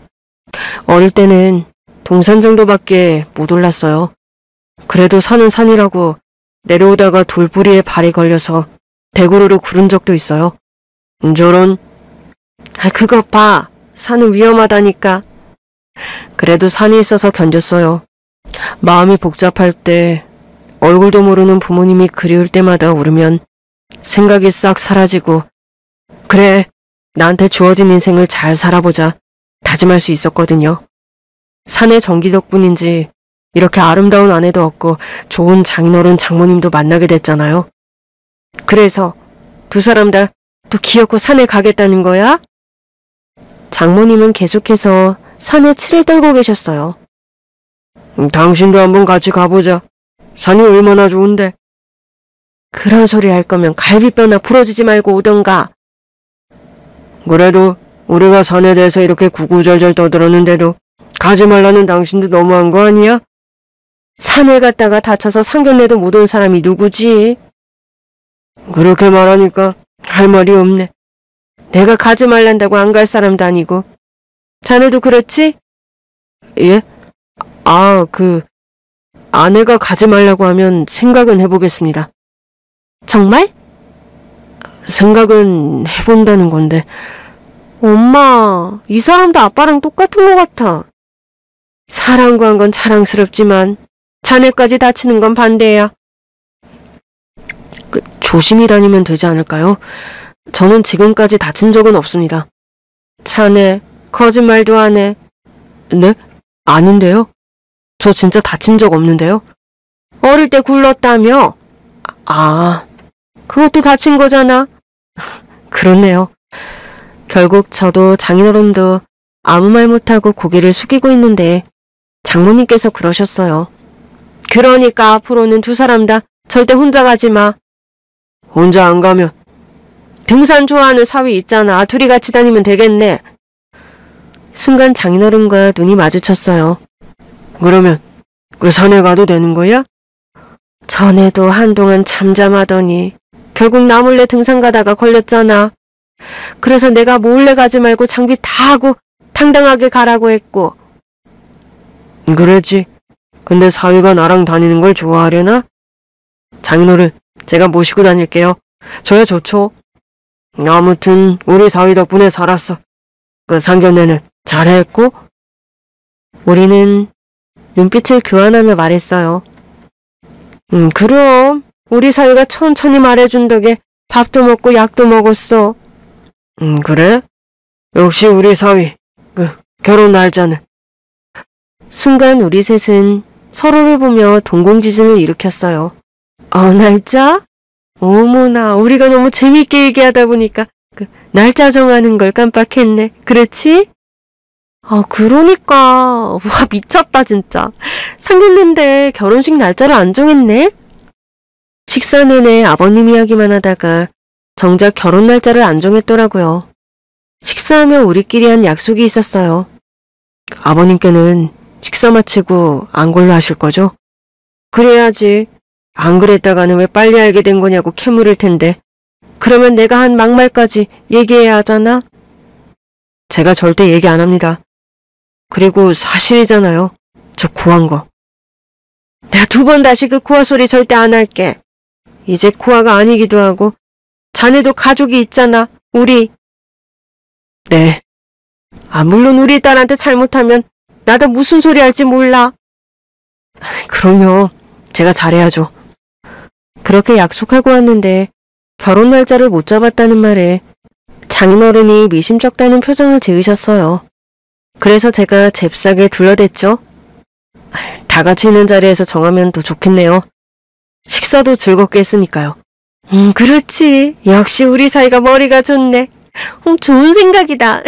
어릴 때는 동산 정도밖에 못 올랐어요. 그래도 산은 산이라고 내려오다가 돌부리에 발이 걸려서 대구르르 구른 적도 있어요. 저런. 그것 봐. 산은 위험하다니까. 그래도 산이 있어서 견뎠어요. 마음이 복잡할 때, 얼굴도 모르는 부모님이 그리울 때마다 울으면 생각이 싹 사라지고 그래, 나한테 주어진 인생을 잘 살아보자 다짐할 수 있었거든요. 산의 전기 덕분인지 이렇게 아름다운 아내도 얻고 좋은 장인어른 장모님도 만나게 됐잖아요. 그래서 두 사람 다 또 기어코 산에 가겠다는 거야? 장모님은 계속해서 산에 치를 떨고 계셨어요. 당신도 한번 같이 가보자. 산이 얼마나 좋은데. 그런 소리 할 거면 갈비뼈나 부러지지 말고 오던가. 그래도 우리가 산에 대해서 이렇게 구구절절 떠들었는데도 가지 말라는 당신도 너무한 거 아니야? 산에 갔다가 다쳐서 상견례도 못 온 사람이 누구지? 그렇게 말하니까 할 말이 없네. 내가 가지 말란다고 안 갈 사람도 아니고. 자네도 그렇지? 예? 아내가 가지 말라고 하면 생각은 해보겠습니다. 정말? 생각은 해본다는 건데. 엄마, 이 사람도 아빠랑 똑같은 것 같아. 사람 구한 건 자랑스럽지만 자네까지 다치는 건 반대야. 조심히 다니면 되지 않을까요? 저는 지금까지 다친 적은 없습니다. 자네 거짓말도 안 해. 네? 아닌데요? 저 진짜 다친 적 없는데요? 어릴 때 굴렀다며? 아, 그것도 다친 거잖아. 그렇네요. 결국 저도 장인어른도 아무 말 못하고 고개를 숙이고 있는데 장모님께서 그러셨어요. 그러니까 앞으로는 두 사람 다 절대 혼자 가지 마. 혼자 안 가면 등산 좋아하는 사위 있잖아. 둘이 같이 다니면 되겠네. 순간 장인어른과 눈이 마주쳤어요. 그러면 그 산에 가도 되는 거야? 전에도 한동안 잠잠하더니 결국 나 몰래 등산 가다가 걸렸잖아. 그래서 내가 몰래 가지 말고 장비 다 하고 당당하게 가라고 했고. 그랬지. 근데 사위가 나랑 다니는 걸 좋아하려나? 장인어른, 제가 모시고 다닐게요. 저야 좋죠. 아무튼 우리 사위 덕분에 살았어. 그 상견례는 잘했고? 우리는 눈빛을 교환하며 말했어요. 그럼 우리 사위가 천천히 말해준 덕에 밥도 먹고 약도 먹었어. 그래? 역시 우리 사위. 결혼 날짜는? 순간 우리 셋은 서로를 보며 동공지진을 일으켰어요. 날짜? 어머나, 우리가 너무 재밌게 얘기하다 보니까 날짜 정하는 걸 깜빡했네. 그렇지? 그러니까. 와, 미쳤다 진짜. 상견례인데 결혼식 날짜를 안 정했네? 식사 내내 아버님 이야기만 하다가 정작 결혼 날짜를 안 정했더라고요. 식사하며 우리끼리 한 약속이 있었어요. 아버님께는 식사 마치고 안골로 하실 거죠? 그래야지. 안 그랬다가는 왜 빨리 알게 된 거냐고 캐물을 텐데. 그러면 내가 한 막말까지 얘기해야 하잖아? 제가 절대 얘기 안 합니다. 그리고 사실이잖아요. 저 구한 거. 내가 두 번 다시 그 구화 소리 절대 안 할게. 이제 구화가 아니기도 하고 자네도 가족이 있잖아. 우리. 네. 물론 우리 딸한테 잘못하면 나도 무슨 소리 할지 몰라. 그럼요. 제가 잘해야죠. 그렇게 약속하고 왔는데 결혼 날짜를 못 잡았다는 말에 장인어른이 미심쩍다는 표정을 지으셨어요. 그래서 제가 잽싸게 둘러댔죠. 다 같이 있는 자리에서 정하면 더 좋겠네요. 식사도 즐겁게 했으니까요. 그렇지. 역시 우리 사이가 머리가 좋네. 좋은 생각이다.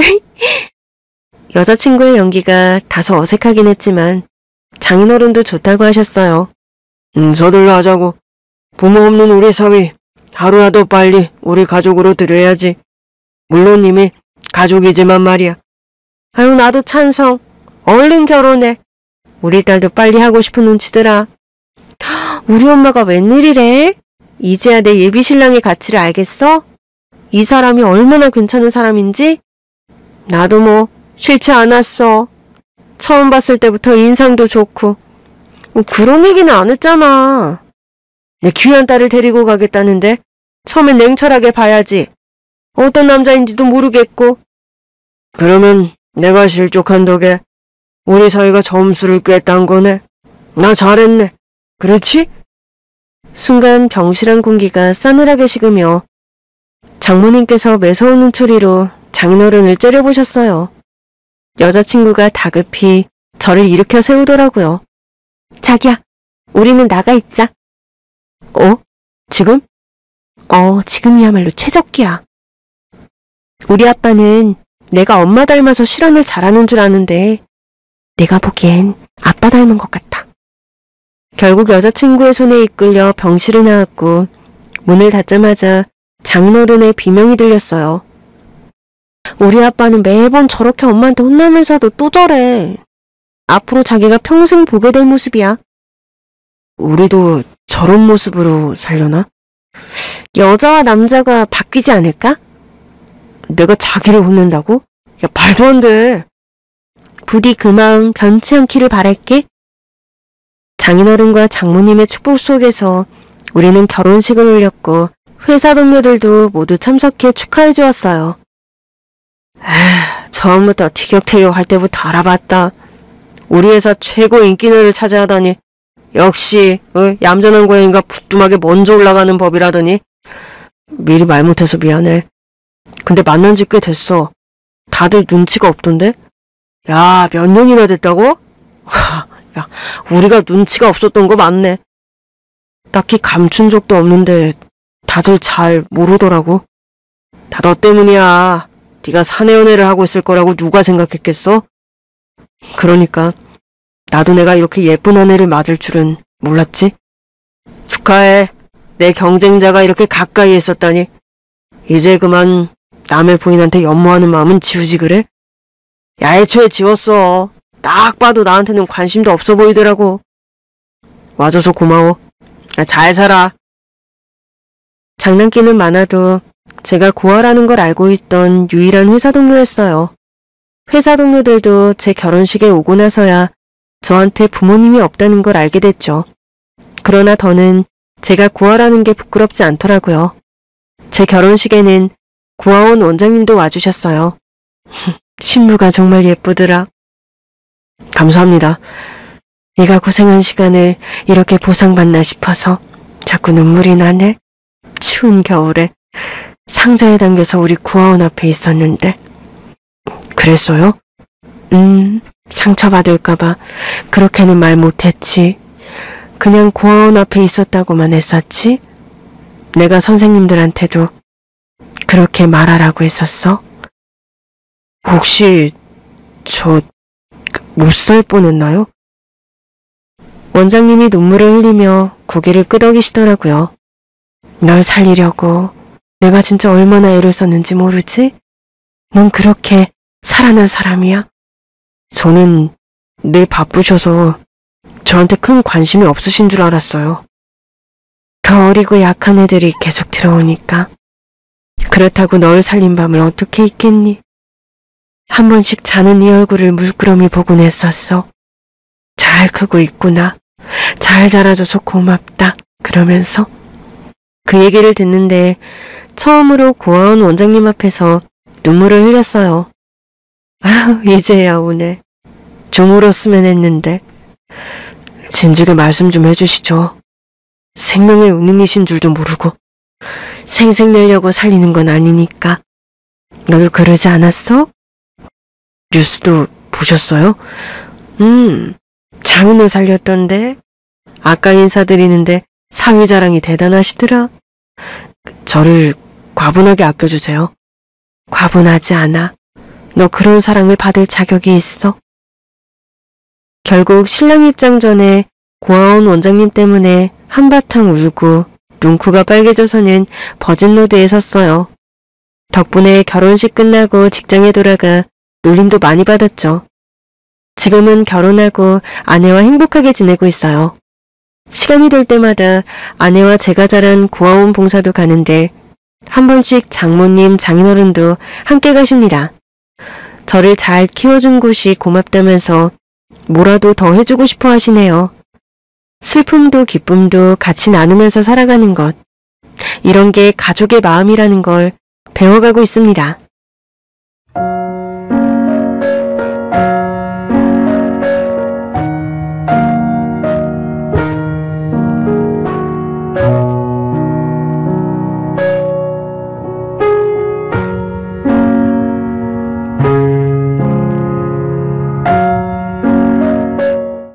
여자친구의 연기가 다소 어색하긴 했지만 장인어른도 좋다고 하셨어요. 서둘러 하자고. 부모 없는 우리 사위 하루라도 빨리 우리 가족으로 들여야지. 물론 이미 가족이지만 말이야. 아유, 나도 찬성. 얼른 결혼해. 우리 딸도 빨리 하고 싶은 눈치더라. 우리 엄마가 웬일이래? 이제야 내 예비 신랑의 가치를 알겠어? 이 사람이 얼마나 괜찮은 사람인지? 나도 뭐 싫지 않았어. 처음 봤을 때부터 인상도 좋고. 그런 얘기는 안 했잖아. 내 귀한 딸을 데리고 가겠다는데 처음엔 냉철하게 봐야지. 어떤 남자인지도 모르겠고. 그러면 내가 실족한 덕에 우리 사이가 점수를 꽤 딴 거네. 나 잘했네. 그렇지? 순간 병실한 공기가 싸늘하게 식으며 장모님께서 매서운 눈초리로 장인어른을 째려보셨어요. 여자친구가 다급히 저를 일으켜 세우더라고요. 자기야, 우리는 나가 있자. 지금? 지금이야말로 최적기야. 우리 아빠는 내가 엄마 닮아서 실험을 잘하는 줄 아는데 내가 보기엔 아빠 닮은 것 같아. 결국 여자친구의 손에 이끌려 병실을 나왔고 문을 닫자마자 장인어른의 비명이 들렸어요. 우리 아빠는 매번 저렇게 엄마한테 혼나면서도 또 저래. 앞으로 자기가 평생 보게 될 모습이야. 우리도 저런 모습으로 살려나? 여자와 남자가 바뀌지 않을까? 내가 자기를 혼낸다고? 야, 말도 안 돼. 부디 그 마음 변치 않기를 바랄게. 장인어른과 장모님의 축복 속에서 우리는 결혼식을 올렸고 회사 동료들도 모두 참석해 축하해 주었어요. 처음부터 티격태격 할 때부터 알아봤다. 우리 회사 최고 인기녀를 차지하다니. 역시 얌전한 고양이가 부뚜막에 먼저 올라가는 법이라더니. 미리 말 못해서 미안해. 근데 만난 지 꽤 됐어. 다들 눈치가 없던데? 야, 몇 년이나 됐다고? 야, 우리가 눈치가 없었던 거 맞네. 딱히 감춘 적도 없는데 다들 잘 모르더라고. 다 너 때문이야. 네가 사내연애를 하고 있을 거라고 누가 생각했겠어? 그러니까 나도 내가 이렇게 예쁜 아내를 맞을 줄은 몰랐지. 축하해. 내 경쟁자가 이렇게 가까이에 있었다니. 이제 그만 남의 부인한테 연모하는 마음은 지우지 그래? 야, 애초에 지웠어. 딱 봐도 나한테는 관심도 없어 보이더라고. 와줘서 고마워. 잘 살아. 장난기는 많아도 제가 고아라는 걸 알고 있던 유일한 회사 동료였어요. 회사 동료들도 제 결혼식에 오고 나서야 저한테 부모님이 없다는 걸 알게 됐죠. 그러나 더는 제가 고아라는 게 부끄럽지 않더라고요. 제 결혼식에는 고아원 원장님도 와주셨어요. 신부가 정말 예쁘더라. 감사합니다. 네가 고생한 시간을 이렇게 보상받나 싶어서 자꾸 눈물이 나네. 추운 겨울에 상자에 담겨서 우리 고아원 앞에 있었는데. 그랬어요? 상처받을까봐 그렇게는 말 못했지. 그냥 고아원 앞에 있었다고만 했었지. 내가 선생님들한테도 그렇게 말하라고 했었어. 혹시 저 못 살 뻔했나요? 원장님이 눈물을 흘리며 고개를 끄덕이시더라고요. 널 살리려고 내가 진짜 얼마나 애를 썼는지 모르지? 넌 그렇게 살아난 사람이야? 저는 늘 바쁘셔서 저한테 큰 관심이 없으신 줄 알았어요. 더 어리고 약한 애들이 계속 들어오니까. 그렇다고 널 살린 밤을 어떻게 잊겠니? 한 번씩 자는 네 얼굴을 물끄러미 보곤 했었어. 잘 크고 있구나. 잘 자라줘서 고맙다. 그러면서 그 얘기를 듣는데 처음으로 고아원 원장님 앞에서 눈물을 흘렸어요. 아, 이제야 오네. 좀 울었으면 했는데. 진즉에 말씀 좀 해주시죠. 생명의 은인이신 줄도 모르고. 생색내려고 살리는 건 아니니까. 너도 그러지 않았어? 뉴스도 보셨어요? 장인을 살렸던데. 아까 인사드리는데 사위 자랑이 대단하시더라. 저를 과분하게 아껴주세요. 과분하지 않아. 너 그런 사랑을 받을 자격이 있어. 결국 신랑 입장 전에 고아원 원장님 때문에 한바탕 울고 눈코가 빨개져서는 버진로드에 섰어요. 덕분에 결혼식 끝나고 직장에 돌아가 놀림도 많이 받았죠. 지금은 결혼하고 아내와 행복하게 지내고 있어요. 시간이 될 때마다 아내와 제가 잘한 고아원 봉사도 가는데 한 번씩 장모님, 장인어른도 함께 가십니다. 저를 잘 키워준 곳이 고맙다면서 뭐라도 더 해주고 싶어 하시네요. 슬픔도 기쁨도 같이 나누면서 살아가는 것. 이런 게 가족의 마음이라는 걸 배워가고 있습니다.